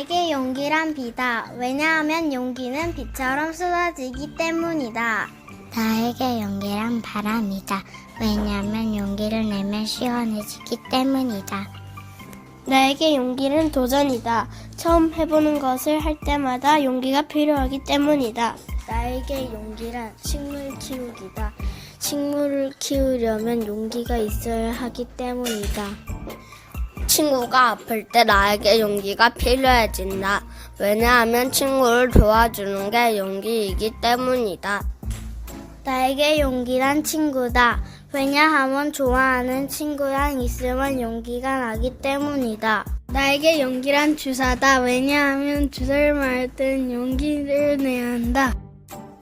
나에게 용기란 비다. 왜냐하면 용기는 비처럼 쏟아지기 때문이다. 나에게 용기란 바람이다. 왜냐하면 용기를 내면 시원해지기 때문이다. 나에게 용기는 도전이다. 처음 해보는 것을 할 때마다 용기가 필요하기 때문이다. 나에게 용기란 식물 키우기다. 식물을 키우려면 용기가 있어야 하기 때문이다. 친구가 아플 때 나에게 용기가 필요해진다. 왜냐하면 친구를 도와주는 게 용기이기 때문이다. 나에게 용기란 친구다. 왜냐하면 좋아하는 친구랑 있으면 용기가 나기 때문이다. 나에게 용기란 주사다. 왜냐하면 주사를 맞을 땐 용기를 내야 한다.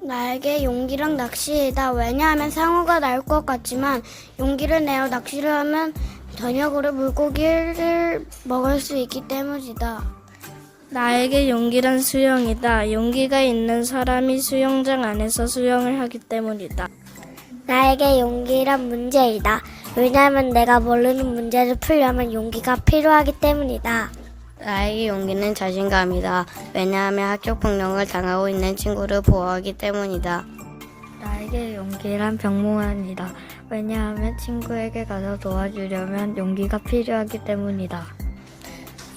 나에게 용기란 낚시이다. 왜냐하면 상어가 나올 것 같지만 용기를 내어 낚시를 하면 저녁으로 물고기를 먹을 수 있기 때문이다. 나에게 용기란 수영이다. 용기가 있는 사람이 수영장 안에서 수영을 하기 때문이다. 나에게 용기란 문제이다. 왜냐하면 내가 모르는 문제를 풀려면 용기가 필요하기 때문이다. 나에게 용기는 자신감이다. 왜냐하면 학교 폭력을 당하고 있는 친구를 보호하기 때문이다. 나에게 용기란 병무안이다. 왜냐하면 친구에게 가서 도와주려면 용기가 필요하기 때문이다.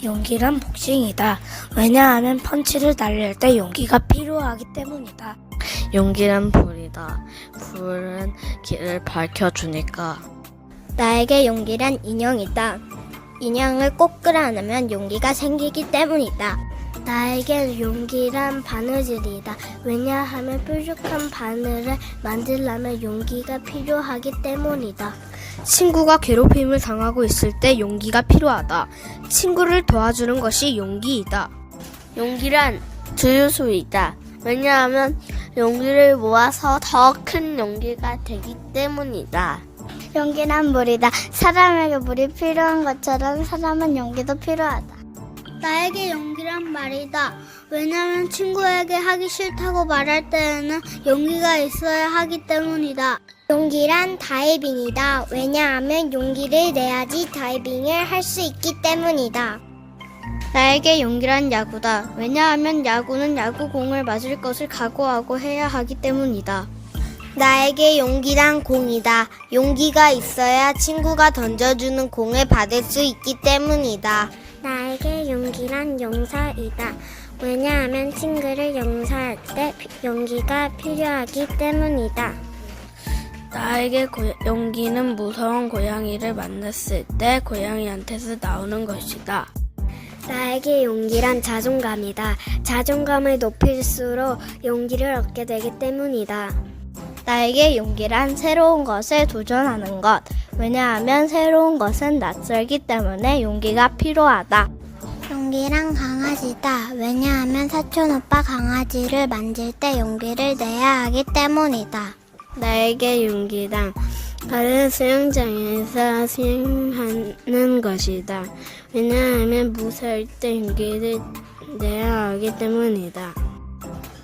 용기란 복싱이다. 왜냐하면 펀치를 날릴 때 용기가 필요하기 때문이다. 용기란 불이다. 불은 길을 밝혀주니까. 나에게 용기란 인형이다. 인형을 꼭 끌어안으면 용기가 생기기 때문이다. 나에게 용기란 바느질이다. 왜냐하면 뾰족한 바늘을 만들려면 용기가 필요하기 때문이다. 친구가 괴롭힘을 당하고 있을 때 용기가 필요하다. 친구를 도와주는 것이 용기이다. 용기란 주유소이다. 왜냐하면 용기를 모아서 더 큰 용기가 되기 때문이다. 용기란 물이다. 사람에게 물이 필요한 것처럼 사람은 용기도 필요하다. 나에게 용기란 말이다. 왜냐하면 친구에게 하기 싫다고 말할 때에는 용기가 있어야 하기 때문이다. 용기란 다이빙이다. 왜냐하면 용기를 내야지 다이빙을 할 수 있기 때문이다. 나에게 용기란 야구다. 왜냐하면 야구는 야구공을 맞을 것을 각오하고 해야 하기 때문이다. 나에게 용기란 공이다. 용기가 있어야 친구가 던져주는 공을 받을 수 있기 때문이다. 나에게 용기란 용서이다. 왜냐하면 친구를 용서할 때 용기가 필요하기 때문이다. 나에게 용기는 무서운 고양이를 만났을 때 고양이한테서 나오는 것이다. 나에게 용기란 자존감이다. 자존감을 높일수록 용기를 얻게 되기 때문이다. 나에게 용기란 새로운 것에 도전하는 것. 왜냐하면 새로운 것은 낯설기 때문에 용기가 필요하다. 용기란 강아지다. 왜냐하면 사촌 오빠 강아지를 만질 때 용기를 내야 하기 때문이다. 나에게 용기란 다른 수영장에서 수영하는 것이다. 왜냐하면 무서울 때 용기를 내야 하기 때문이다.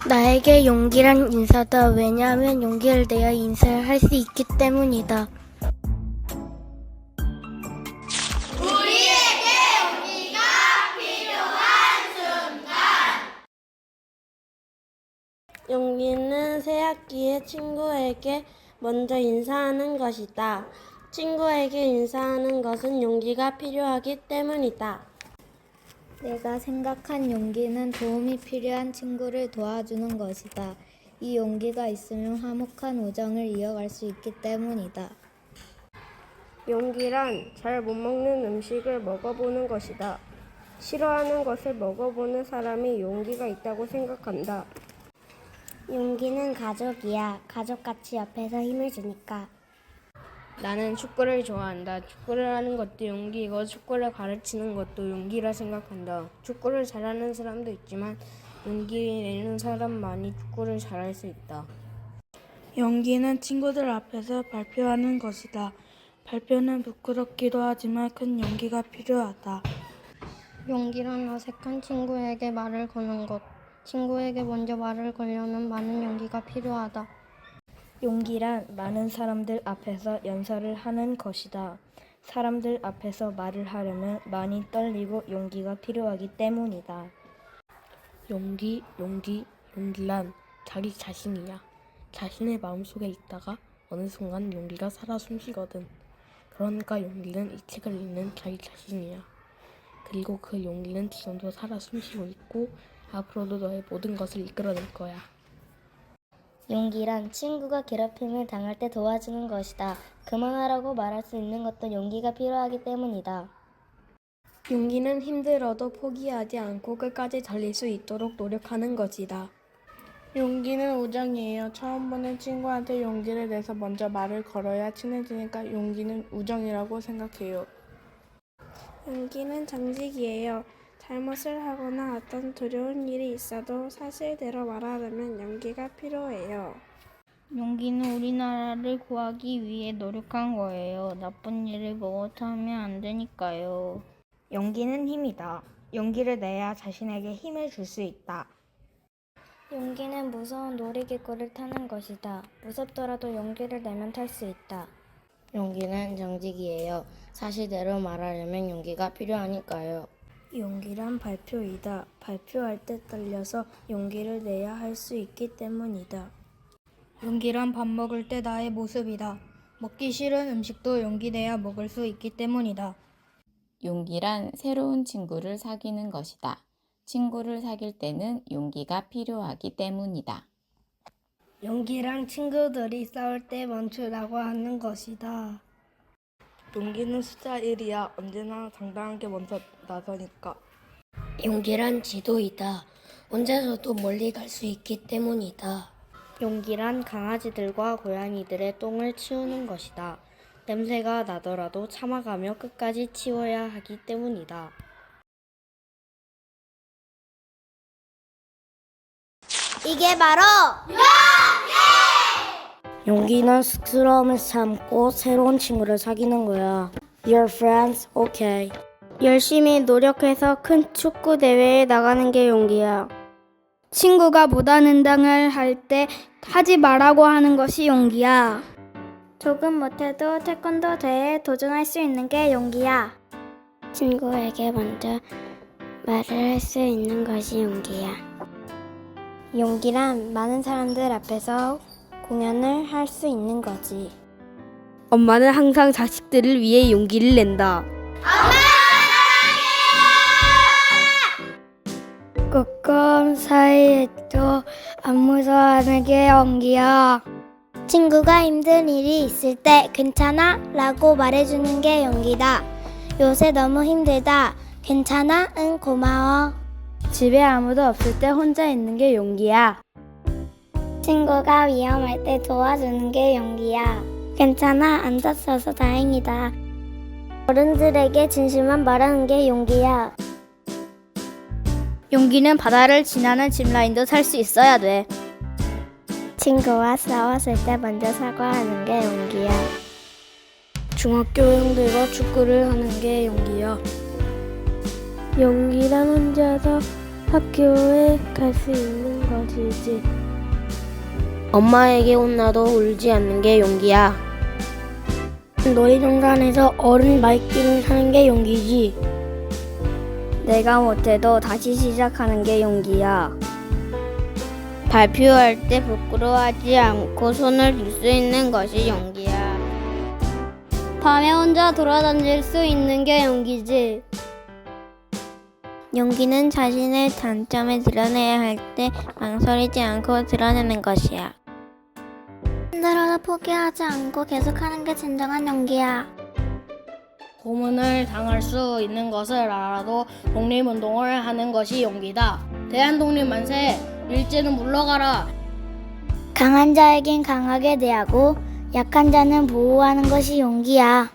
나에게 용기란 인사다. 왜냐하면 용기를 내야 인사를 할 수 있기 때문이다. 용기는 새 학기에 친구에게 먼저 인사하는 것이다. 친구에게 인사하는 것은 용기가 필요하기 때문이다. 내가 생각한 용기는 도움이 필요한 친구를 도와주는 것이다. 이 용기가 있으면 화목한 우정을 이어갈 수 있기 때문이다. 용기란 잘 못 먹는 음식을 먹어보는 것이다. 싫어하는 것을 먹어보는 사람이 용기가 있다고 생각한다. 용기는 가족이야. 가족같이 옆에서 힘을 주니까. 나는 축구를 좋아한다. 축구를 하는 것도 용기이고 축구를 가르치는 것도 용기라 생각한다. 축구를 잘하는 사람도 있지만 용기 내는 사람만이 축구를 잘할 수 있다. 용기는 친구들 앞에서 발표하는 것이다. 발표는 부끄럽기도 하지만 큰 용기가 필요하다. 용기란 어색한 친구에게 말을 거는 것. 친구에게 먼저 말을 걸려면 많은 용기가 필요하다. 용기란 많은 사람들 앞에서 연설을 하는 것이다. 사람들 앞에서 말을 하려면 많이 떨리고 용기가 필요하기 때문이다. 용기란 자기 자신이야. 자신의 마음속에 있다가 어느 순간 용기가 살아 숨쉬거든. 그러니까 용기는 이 책을 읽는 자기 자신이야. 그리고 그 용기는 지금도 살아 숨쉬고 있고 앞으로도 너의 모든 것을 이끌어낼 거야. 용기란 친구가 괴롭힘을 당할 때 도와주는 것이다. 그만하라고 말할 수 있는 것도 용기가 필요하기 때문이다. 용기는 힘들어도 포기하지 않고 끝까지 달릴 수 있도록 노력하는 것이다. 용기는 우정이에요. 처음 보는 친구한테 용기를 내서 먼저 말을 걸어야 친해지니까 용기는 우정이라고 생각해요. 용기는 정직이에요. 잘못을 하거나 어떤 두려운 일이 있어도 사실대로 말하려면 용기가 필요해요. 용기는 우리나라를 구하기 위해 노력한 거예요. 나쁜 일을 못하면 안 되니까요. 용기는 힘이다. 용기를 내야 자신에게 힘을 줄 수 있다. 용기는 무서운 놀이기구를 타는 것이다. 무섭더라도 용기를 내면 탈 수 있다. 용기는 정직이에요. 사실대로 말하려면 용기가 필요하니까요. 용기란 발표이다. 발표할 때 떨려서 용기를 내야 할 수 있기 때문이다. 용기란 밥 먹을 때 나의 모습이다. 먹기 싫은 음식도 용기 내야 먹을 수 있기 때문이다. 용기란 새로운 친구를 사귀는 것이다. 친구를 사귈 때는 용기가 필요하기 때문이다. 용기랑 친구들이 싸울 때 멈추라고 하는 것이다. 용기는 숫자 1이야. 언제나 당당하게 먼저 나서니까. 용기란 지도이다. 혼자서도 멀리 갈 수 있기 때문이다. 용기란 강아지들과 고양이들의 똥을 치우는 것이다. 냄새가 나더라도 참아가며 끝까지 치워야 하기 때문이다. 이게 바로 용기는 쑥스러움을 참고 새로운 친구를 사귀는 거야. Your friends, okay. 열심히 노력해서 큰 축구 대회에 나가는 게 용기야. 친구가 못하는 할 때 하지 말라고 하는 것이 용기야. 조금 못해도 태권도 대회에 도전할 수 있는 게 용기야. 친구에게 먼저 말을 할 수 있는 것이 용기야. 용기란 많은 사람들 앞에서 공연을 할 수 있는 거지. 엄마는 항상 자식들을 위해 용기를 낸다. ቁቁ 사이에도 안 무서워하는 게 용기야. 친구가 힘든 일이 있을 때 괜찮아? 라고 말해주는 게 용기다. 요새 너무 힘들다. 괜찮아? 응, 고마워. 집에 아무도 없을 때 혼자 있는 게 용기야. 친구가 위험할 때 도와주는 게 용기야. 괜찮아, 안 다쳐서 다행이다. 어른들에게 진실만 말하는 게 용기야. 용기는 바다를 지나는 짚라인도 탈 수 있어야 돼. 친구와 싸웠을 때 먼저 사과하는 게 용기야. 중학교 형들과 축구를 하는 게 용기야. 용기란 혼자서 학교에 갈 수 있는 것이지. 엄마에게 혼나도 울지 않는 게 용기야. 놀이동산에서 어른 말귀를 사는 게 용기지. 내가 못해도 다시 시작하는 게 용기야. 발표할 때 부끄러워하지 않고 손을 들 수 있는 것이 용기야. 밤에 혼자 돌아다닐 수 있는 게 용기지. 용기는 자신의 단점을 드러내야 할 때 망설이지 않고 드러내는 것이야. 힘들어도 포기하지 않고 계속하는 게 진정한 용기야. 고문을 당할 수 있는 것을 알아도 독립운동을 하는 것이 용기다. 대한독립 만세! 일제는 물러가라! 강한 자에겐 강하게 대하고 약한 자는 보호하는 것이 용기야.